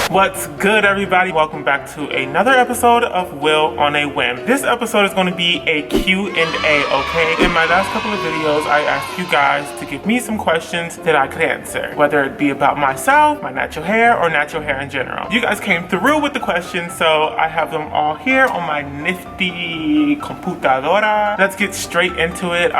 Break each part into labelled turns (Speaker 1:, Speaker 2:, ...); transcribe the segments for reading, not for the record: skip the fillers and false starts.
Speaker 1: What's good, everybody? Welcome back to another episode of Will on a Whim. This episode is going to be a Q&A, okay? In my last couple of videos, I asked you guys to give me some questions that I could answer, whether it be about myself, my natural hair, or natural hair in general. You guys came through with the questions, so I have them all here on my nifty computadora. Let's get straight into it.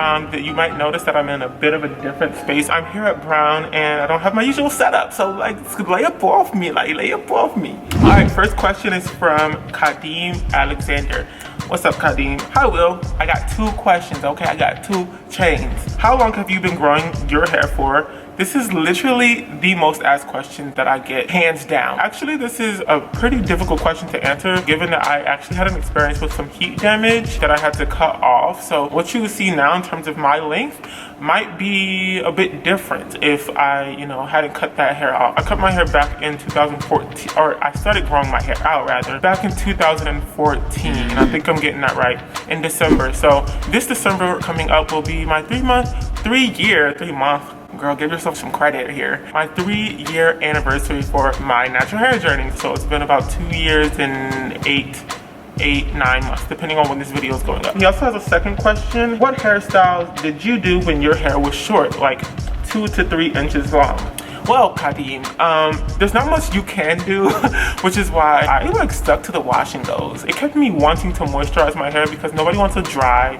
Speaker 1: You might notice that I'm in a bit of a different space. I'm here at Brown, and I don't have my usual setup, so like, lay up off me, lay up off me. All right, first question is from Kadeem Alexander. What's up, Kadeem? Hi, Will. I got two questions, okay? I got two chains. How long have you been growing your hair for? This is literally the most asked question that I get, hands down. Actually, this is a pretty difficult question to answer, given that I actually had an experience with some heat damage that I had to cut off. So what you see now in terms of my length might be a bit different if I, hadn't cut that hair off. I cut my hair back in 2014, or I started growing my hair out rather, back in 2014. I think I'm getting that right, in December. So this December coming up will be my 3 month, girl, give yourself some credit here. My 3-year anniversary for my natural hair journey. So it's been about 2 years and 9 months, depending on when this video is going up. He also has a second question. What hairstyles did you do when your hair was short, like 2 to 3 inches long? Well, Kadeem, there's not much you can do, which is why I stuck to the wash and goes. It kept me wanting to moisturize my hair because nobody wants a dry,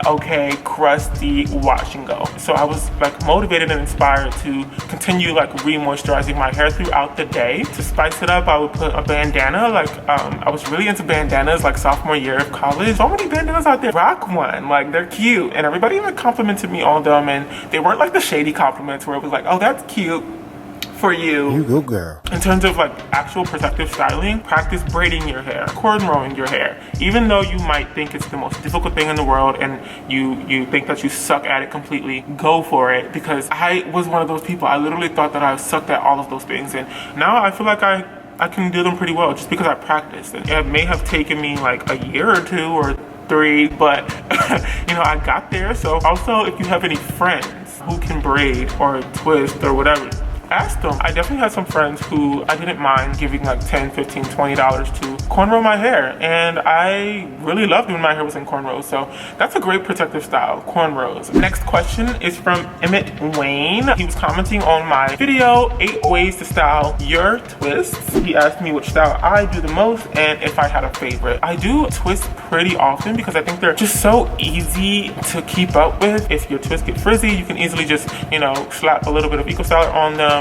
Speaker 1: okay, crusty wash and go. So I was motivated and inspired to continue re-moisturizing my hair throughout the day. To spice it up, I would put a bandana. I was really into bandanas sophomore year of college. So many bandanas out there. Rock one, they're cute. And everybody complimented me on them, and they weren't the shady compliments where it was oh, that's cute for you.
Speaker 2: You go, girl.
Speaker 1: In terms of actual protective styling, practice braiding your hair, cornrowing your hair. Even though you might think it's the most difficult thing in the world and you think that you suck at it completely, go for it, because I was one of those people. I literally thought that I sucked at all of those things, and now I feel like I can do them pretty well just because I practiced. And it may have taken me a year or 2 or 3, but I got there. So also, if you have any friends who can braid or twist or whatever, ask them. I definitely had some friends who I didn't mind giving $10, $15, $20 to cornrow my hair, and I really loved when my hair was in cornrows. So that's a great protective style, cornrows. Next question is from Emmett Wayne. He was commenting on my video, 8 ways to style your twists. He asked me which style I do the most and if I had a favorite. I do twist pretty often because I think they're just so easy to keep up with. If your twists get frizzy, you can easily just slap a little bit of Eco Styler on them,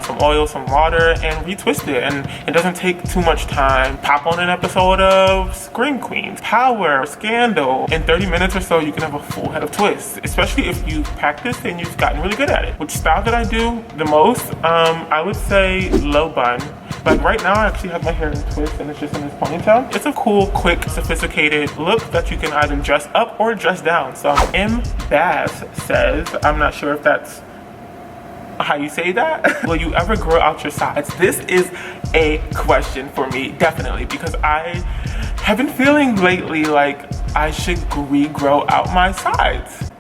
Speaker 1: some oil, some water, and retwist it, and it doesn't take too much time. Pop on an episode of Scream Queens, Power, Scandal. In 30 minutes or so, you can have a full head of twists, especially if you've practiced and you've gotten really good at it. Which style that I do the most? I would say low bun. Right now, I actually have my hair in a twist and it's just in this ponytail. It's a cool, quick, sophisticated look that you can either dress up or dress down. So M. Bass says, I'm not sure if that's how you say that. Will you ever grow out your sides? This is a question for me, definitely, because I have been feeling lately like I should regrow out my sides.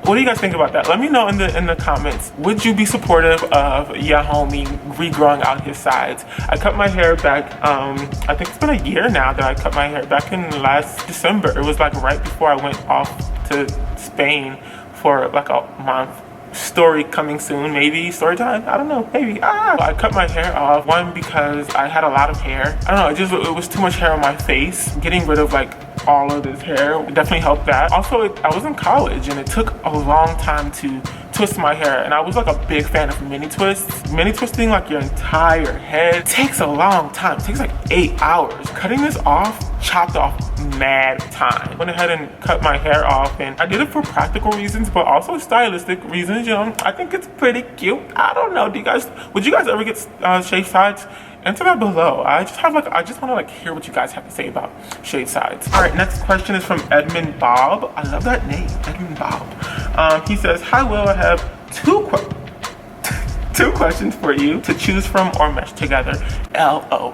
Speaker 1: What do you guys think about that? Let me know in the comments. Would you be supportive of your homie regrowing out his sides? I cut my hair back, I think it's been a year now that I cut my hair, back in last December. It was right before I went off to Spain for a month. Story coming soon, maybe. Story time? I don't know, maybe. I cut my hair off, one, because I had a lot of hair. I don't know, it was too much hair on my face. Getting rid of all of this hair definitely helped that. Also, I was in college and it took a long time to twist my hair, and I was a big fan of mini twists. Mini twisting your entire head takes a long time. It takes 8 hours. Cutting this off chopped off mad time. Went ahead and cut my hair off, and I did it for practical reasons, but also stylistic reasons. I think it's pretty cute. I don't know. Would you guys ever get shaved sides? Enter that below. I just want to hear what you guys have to say about shaved sides. All right, next question is from Edmund Bob. I love that name, Edmund Bob. He says, hi Will, I have 2 questions for you to choose from or mesh together. LOL.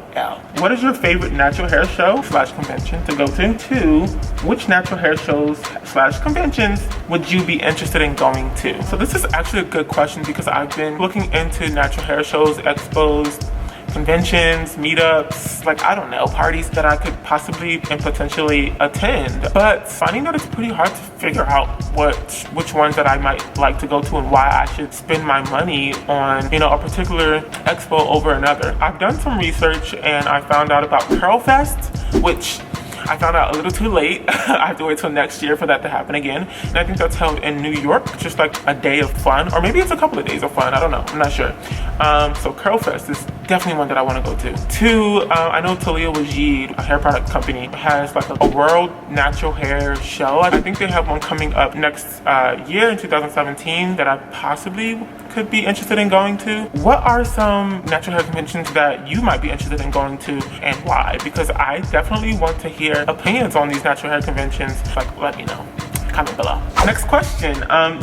Speaker 1: What is your favorite natural hair show / convention to go to? 2, which natural hair shows / conventions would you be interested in going to? So this is actually a good question because I've been looking into natural hair shows, expos, conventions, meetups, like, I don't know, parties that I could possibly and potentially attend. But finding that it's pretty hard to figure out which ones that I might like to go to and why I should spend my money on, you know, a particular expo over another. I've done some research and I found out about Curl Fest, which I found out a little too late. I have to wait till next year for that to happen again. And I think that's held in New York, just like a day of fun, or maybe it's a couple of days of fun, I don't know, I'm not sure. So Curl Fest is definitely one that I want to go to. 2, I know Talia Wajid, a hair product company, has like a world natural hair show. I think they have one coming up next year in 2017 that I possibly could be interested in going to. What are some natural hair conventions that you might be interested in going to and why? Because I definitely want to hear opinions on these natural hair conventions. Like, let me know. Comment below. Next question,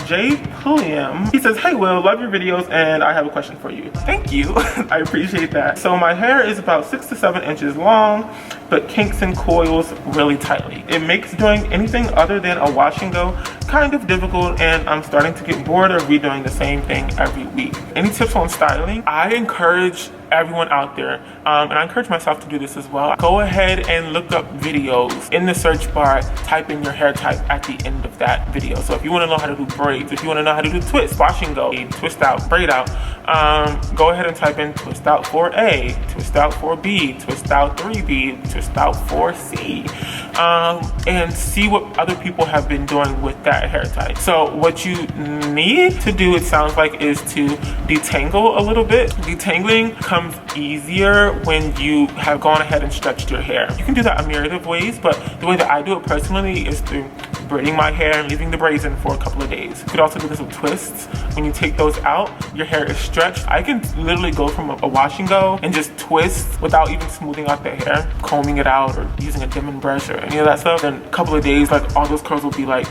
Speaker 1: Jay Pulliam. He says, hey Will, love your videos and I have a question for you. Thank you. I appreciate that. So my hair is about 6 to 7 inches long, but kinks and coils really tightly. It makes doing anything other than a wash and go kind of difficult, and I'm starting to get bored of redoing the same thing every week. Any tips on styling? I encourage everyone out there, and I encourage myself to do this as well. Go ahead and look up videos. In the search bar, type in your hair type at the end of that video. So if you want to know how to do braids, if you want to know how to do twists, wash and go, twist out, braid out, go ahead and type in twist out 4A, twist out 4B, twist out 3B, twist out 4C, and see what other people have been doing with that hair type. So what you need to do, it sounds like, is to detangle a little bit. Detangling comes easier when you have gone ahead and stretched your hair. You can do that a myriad of ways, but the way that I do it personally is through braiding my hair and leaving the braids in for a couple of days. You could also do this with twists. When you take those out, your hair is stretched. I can literally go from a wash and go and just twist without even smoothing out the hair, combing it out or using a Denman brush or any of that stuff. Then a couple of days, like, all those curls will be like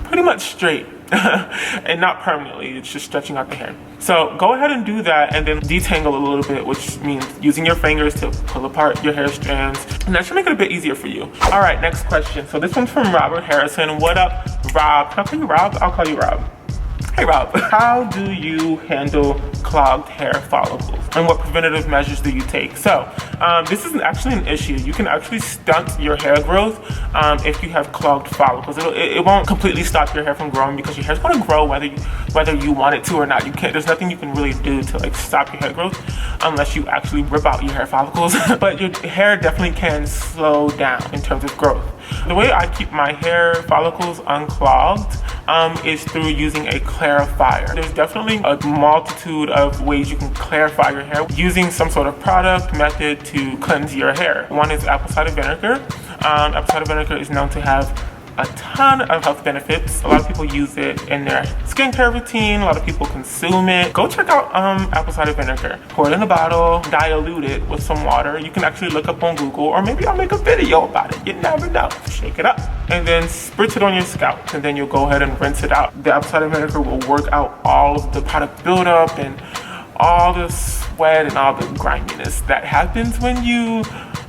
Speaker 1: pretty much straight. And not permanently, it's just stretching out the hair. So go ahead and do that and then detangle a little bit, which means using your fingers to pull apart your hair strands, and that should make it a bit easier for you. All right, next question. So this one's from Robert Harrison. What up, Rob? Can I call you Rob? I'll call you Rob. Hey Rob, how do you handle clogged hair follicles and what preventative measures do you take? So this is actually an issue. You can actually stunt your hair growth if you have clogged follicles. It won't completely stop your hair from growing because your hair's going to grow whether you want it to or not. You can't. There's nothing you can really do to like stop your hair growth unless you actually rip out your hair follicles. But your hair definitely can slow down in terms of growth. The way I keep my hair follicles unclogged is through using a clarifier. There's definitely a multitude of ways you can clarify your hair using some sort of product method to cleanse your hair. One is apple cider vinegar. Apple cider vinegar is known to have a ton of health benefits. A lot of people use it in their skincare routine. A lot of people consume it. Go check out apple cider vinegar. Pour it in a bottle, dilute it with some water. You can actually look up on Google, or maybe I'll make a video about it. You never know. Shake it up and then spritz it on your scalp, and then you'll go ahead and rinse it out. The apple cider vinegar will work out all of the product buildup and all the sweat and all the griminess that happens when you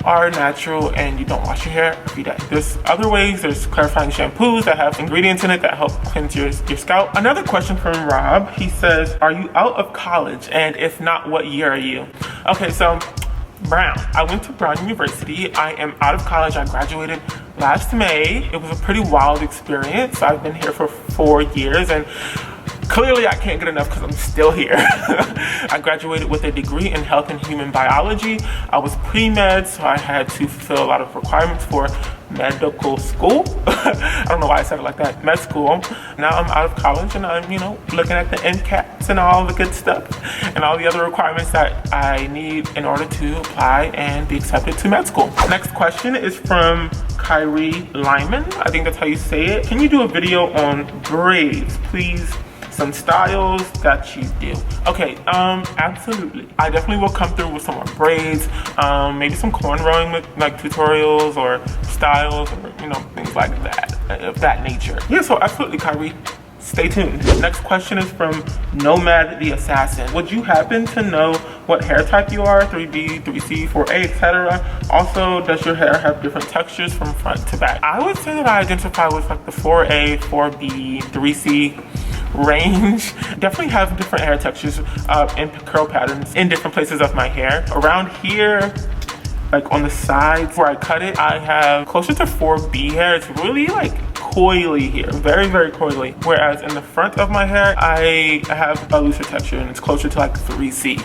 Speaker 1: are natural and you don't wash your hair every day. There's other ways. There's clarifying shampoos that have ingredients in it that help cleanse your scalp. Another question from Rob. He says, are you out of college? And if not, what year are you? Okay, so Brown. I went to Brown University. I am out of college. I graduated last May. It was a pretty wild experience. I've been here for 4 years and clearly I can't get enough because I'm still here. I graduated with a degree in health and human biology. I was pre-med, so I had to fulfill a lot of requirements for medical school. I don't know why I said it like that, med school. Now I'm out of college and I'm, looking at the MCATs and all the good stuff and all the other requirements that I need in order to apply and be accepted to med school. Next question is from Kyrie Lyman. I think that's how you say it. Can you do a video on braids, please? Some styles that you do. Okay, absolutely. I definitely will come through with some more braids, maybe some cornrowing like tutorials or styles or things like that, of that nature. Yeah, so absolutely, Kyrie. stay tuned. Next question is from Nomad the Assassin. Would you happen to know what hair type you are? 3B, 3C, 4A, etc. Also, does your hair have different textures from front to back? I would say that I identify with like the 4A, 4B, 3C range. Definitely have different hair textures and curl patterns in different places of my hair. Around here, like on the sides where I cut it, I have closer to 4B hair. It's really like coily here, very, very coily. Whereas in the front of my hair, I have a looser texture and it's closer to like 3C.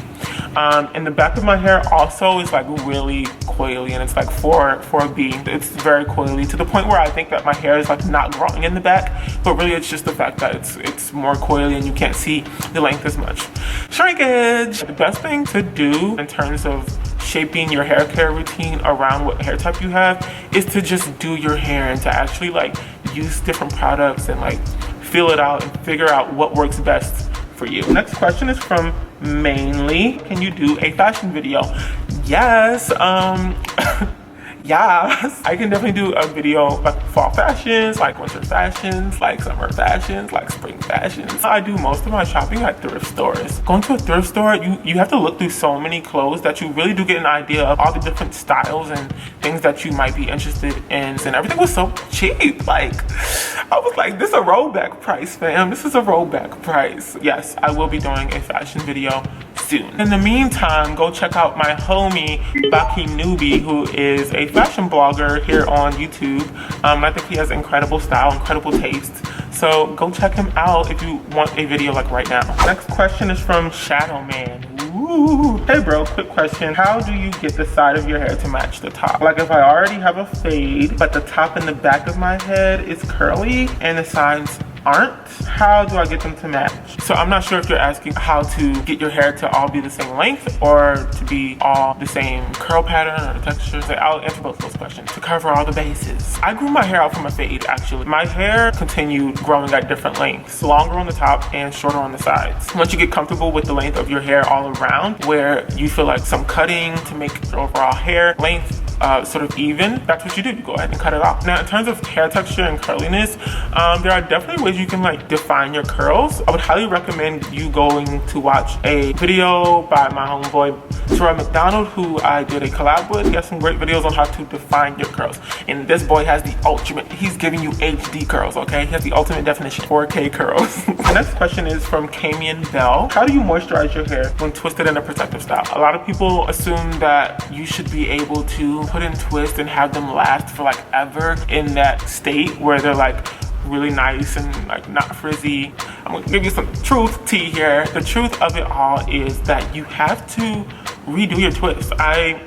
Speaker 1: In the back of my hair also is like really coily and it's like 4B. It's very coily to the point where I think that my hair is like not growing in the back, but really it's just the fact that it's more coily and you can't see the length as much. Shrinkage! The best thing to do in terms of shaping your hair care routine around what hair type you have is to just do your hair and to actually like use different products and like feel it out and figure out what works best for you. Next question is from Mainly. Can you do a fashion video? Yes. Yes, I can definitely do a video like fall fashions, like winter fashions, like summer fashions, like spring fashions. I do most of my shopping at thrift stores. Going to a thrift store, you have to look through so many clothes that you really do get an idea of all the different styles and things that you might be interested in. And everything was so cheap. Like, I was like, this is a rollback price, fam. This is a rollback price. Yes, I will be doing a fashion video soon. In the meantime, go check out my homie Baki Newbie, who is a fashion blogger here on YouTube. I think he has incredible style, incredible taste. So go check him out if you want a video like right now. Next question is from Shadow Man. Ooh. Hey bro, quick question. How do you get the side of your hair to match the top? Like if I already have a fade, but the top and the back of my head is curly and the sides aren't, how do I get them to match? So I'm not sure if you're asking how to get your hair to all be the same length or to be all the same curl pattern or texture. So I'll answer both those questions to cover all the bases. I grew my hair out from a fade actually. My hair continued growing at different lengths, longer on the top and shorter on the sides. Once you get comfortable with the length of your hair all around, where you feel like some cutting to make your overall hair length sort of even, that's what you do. You go ahead and cut it off. Now in terms of hair texture and curliness, there are definitely ways you can like define your curls. I would highly recommend you going to watch a video by my homeboy Troy McDonald, who I did a collab with. He has some great videos on how to define your curls. And this boy has the ultimate, he's giving you HD curls, okay? He has the ultimate definition, 4K curls. The next question is from Camion Bell. How do you moisturize your hair when twisted in a protective style? A lot of people assume that you should be able to put in twists and have them last for like ever in that state where they're like really nice and like not frizzy. I'm gonna give you some truth tea here. The truth of it all is that you have to redo your twist. I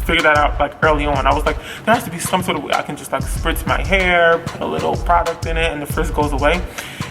Speaker 1: figured that out like early on. I was like, there has to be some sort of way I can just like spritz my hair, put a little product in it, and the frizz goes away.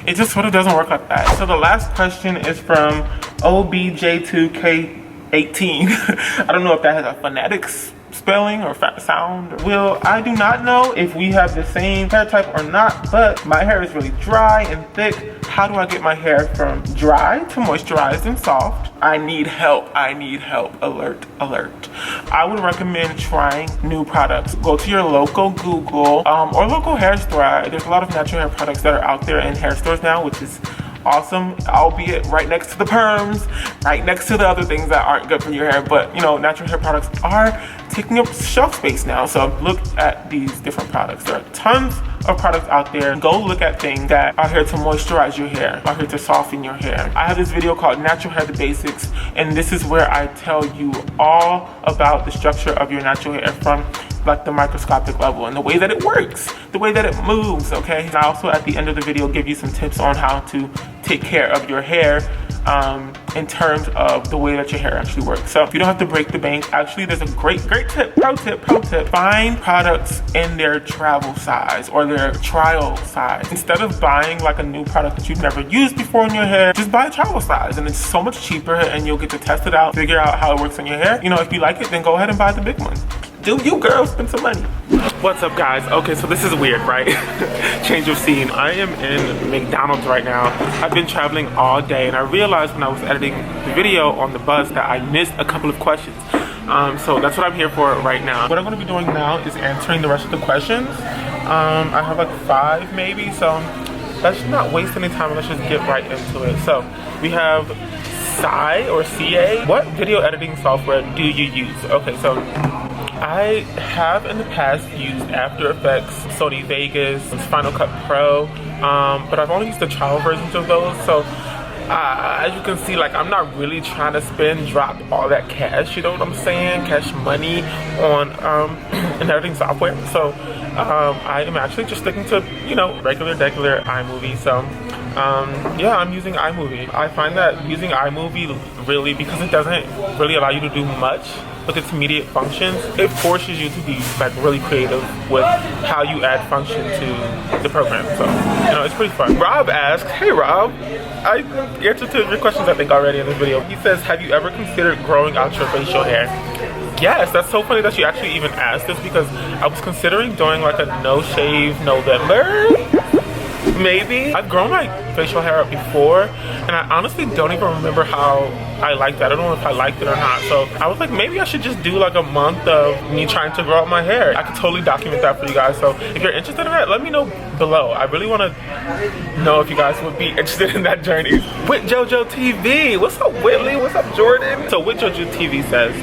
Speaker 1: It just sort of doesn't work like that. So the last question is from OBJ2K18. I don't know if that has a phonetics spelling or sound. Will, I do not know if we have the same hair type or not, but my hair is really dry and thick. How do I get my hair from dry to moisturized and soft? I need help. I need help. Alert, alert. I would recommend trying new products. Go to your local Google or local hair store. There's a lot of natural hair products that are out there in hair stores now, which is awesome, albeit right next to the perms, right next to the other things that aren't good for your hair. But you know, natural hair products are taking up shelf space now, so look at these different products. There are tons of products out there. Go look at things that are here to moisturize your hair, are here to soften your hair. I have this video called Natural Hair The Basics, and this is where I tell you all about the structure of your natural hair from like the microscopic level and the way that it works, the way that it moves, okay? And I also at the end of the video give you some tips on how to take care of your hair in terms of the way that your hair actually works. So you don't have to break the bank. Actually, there's a great tip, pro tip. Find products in their travel size or their trial size. Instead of buying like a new product that you've never used before in your hair, just buy a travel size, and it's so much cheaper and you'll get to test it out, figure out how it works on your hair. You know, if you like it, then go ahead and buy the big one. Do you, girl, spend some money. What's up, guys? Okay, so this is weird, right? Change of scene. I am in McDonald's right now. I've been traveling all day, and I realized when I was editing the video on the bus that I missed a couple of questions. So that's what I'm here for right now. What I'm gonna be doing now is answering the rest of the questions. I have like 5 maybe, so let's not waste any time and let's just get right into it. So we have CA or CA. What video editing software do you use? Okay, so I have in the past used After Effects, Sony Vegas, Final Cut Pro, but I've only used the trial versions of those. So as you can see, like, I'm not really trying to drop all that cash, you know what I'm saying, cash money on an editing software. So I am actually just sticking to, you know, regular iMovie. So yeah, I'm using iMovie. I find that using iMovie really, because it doesn't really allow you to do much with its immediate functions, it forces you to be like really creative with how you add function to the program. So, you know, it's pretty fun. Rob asked, hey Rob, I answered to your questions I think already in this video. He says, have you ever considered growing out your facial hair? Yes, that's so funny that you actually even asked this, because I was considering doing like a no shave November. Maybe. I've grown my facial hair up before, and I honestly don't even remember how I liked it. I don't know if I liked it or not. So I was like, maybe I should just do like a month of me trying to grow out my hair. I could totally document that for you guys. So if you're interested in that, let me know below. I really want to know if you guys would be interested in that journey. With JoJo TV, what's up Whitley? What's up Jordan? So with JoJo TV says,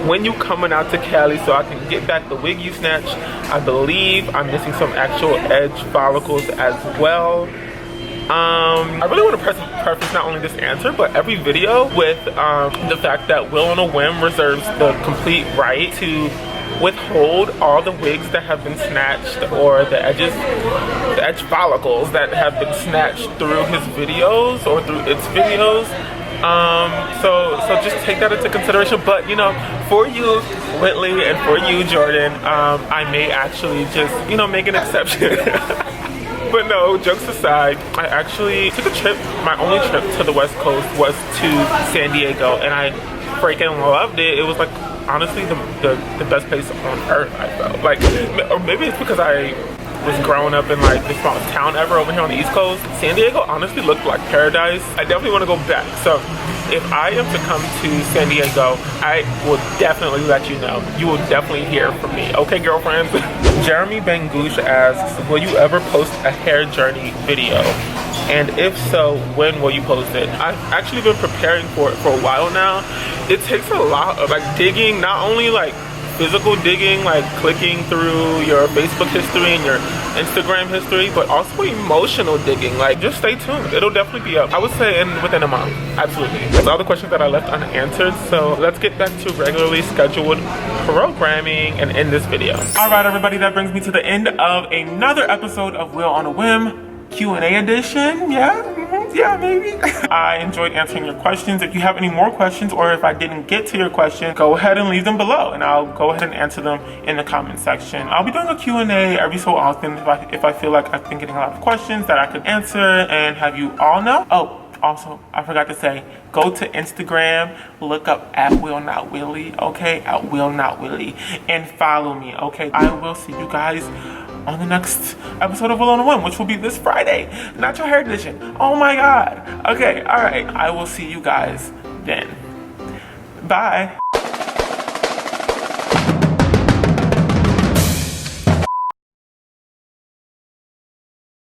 Speaker 1: when you coming out to Cali so I can get back the wig you snatched? I believe I'm missing some actual edge follicles as well. I really want to preface not only this answer, but every video with the fact that WillOnAWhim reserves the complete right to withhold all the wigs that have been snatched, or the edge follicles that have been snatched through his videos or through its videos. So just take that into consideration. But you know, for you Whitley and for you Jordan, I may actually just, you know, make an exception. But no, jokes aside, I actually took a trip. My only trip to the West Coast was to San Diego, and I freaking loved it. It was like honestly the best place on earth, I felt. Like, or maybe it's because I was growing up in like the smallest town ever over here on the East Coast. San Diego honestly looked like paradise. I definitely want to go back. So if I am to come to San Diego, I will definitely let you know. You will definitely hear from me. Okay, girlfriends? Jeremy Bangoosh asks, will you ever post a hair journey video? And if so, when will you post it? I've actually been preparing for it for a while now. It takes a lot of like digging, not only like physical digging, like clicking through your Facebook history and your Instagram history, but also emotional digging. Like, just stay tuned. It'll definitely be up, I would say, within a month. Absolutely. That's all the questions that I left unanswered. So let's get back to regularly scheduled programming and end this video. All right, everybody, that brings me to the end of another episode of WillOnAWhim Q&A edition. Yeah, maybe. I enjoyed answering your questions. If you have any more questions, or if I didn't get to your question, go ahead and leave them below, and I'll go ahead and answer them in the comment section. I'll be doing a Q&A every so often if I feel like I've been getting a lot of questions that I could answer and have you all know. Oh, also, I forgot to say, go to Instagram, look up at WillNotWilly, okay? At WillNotWilly, and follow me, okay? I will see you guys on the next episode of WillOnAWhim, which will be this Friday. Natural hair edition. Oh my god. Okay, alright. I will see you guys then. Bye.